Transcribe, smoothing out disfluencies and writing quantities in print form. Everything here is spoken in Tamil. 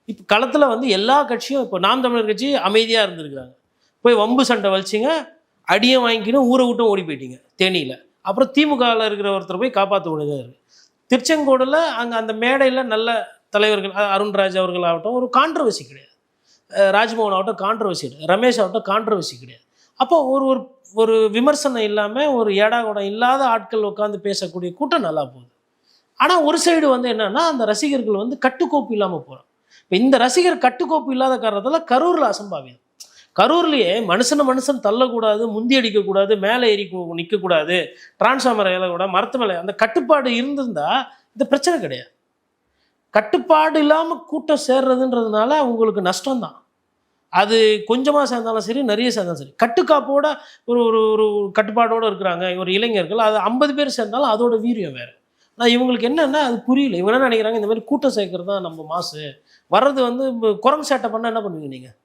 இப்போ களத்தில் வந்து எல்லா கட்சியும் இப்போ நாம் தமிழர் கட்சி அமைதியாக இருந்திருக்கிறாங்க. போய் வம்பு சண்டை வலிச்சிங்க, அடியை வாங்கிக்கின்னு ஊரை விட்டும் ஓடி போயிட்டீங்க தேனியில். அப்புறம் திமுகவில் இருக்கிற ஒருத்தர் போய் காப்பாற்ற வேண்டியதாக இருக்குது. திருச்செங்கோடில் அங்கே அந்த மேடையில் நல்ல தலைவர்கள் அருண்ராஜ் அவர்கள் ஆகட்டும் ஒரு கான்ட்ரவர்சி கிடையாது, ராஜ்மோகன் ஆகட்டும் கான்ட்ரவர்சி கிடையாது, ரமேஷ் ஆகட்டும் கான்ட்ரவர்சி கிடையாது. அப்போ ஒரு ஒரு ஒரு விமர்சனம் இல்லாமல் ஒரு ஏடாகூடம் இல்லாத ஆட்கள் உட்காந்து பேசக்கூடிய கூட்டம் நல்லா போகுது. ஆனால் ஒரு சைடு வந்து என்னென்னா அந்த ரசிகர்கள் வந்து கட்டுக்கோப்பு இல்லாமல் போகிறோம். இப்போ இந்த ரசிகர் கட்டுக்கோப்பு இல்லாத காரணத்தால் கரூரில் அசம்பாவியம். கரூர்லேயே மனுஷன் தள்ளக்கூடாது, முந்தி அடிக்கக்கூடாது, மேலே ஏறி நிற்கக்கூடாது, டிரான்ஸ்ஃபார்மர் ஏறக்கூடாது, மரத்து மேலே அந்த கட்டுப்பாடு இருந்திருந்தால் இந்த பிரச்சனை கிடையாது. கட்டுப்பாடு இல்லாமல் கூட்டம் சேர்றதுன்றதுனால உங்களுக்கு நஷ்டம்தான். அது கொஞ்சமாக சேர்ந்தாலும் சரி, நிறைய சேர்ந்தாலும் சரி. கட்டுக்காப்போட ஒரு ஒரு ஒரு கட்டுப்பாடோடு இருக்கிறாங்க ஒரு இளைஞர்கள், அது 50 பேர் சேர்ந்தாலும் அதோட வீரியம் வேறு. நான் இவங்களுக்கு என்னென்னா அது புரியல. இவங்க என்ன நினைக்கிறாங்க, இந்த மாதிரி கூட்டம் சேர்க்கறது தான் நம்ம மாசு. வர்றது வந்து குரங்கு சேட்டை பண்ணால் என்ன பண்ணுவீங்க நீங்கள்?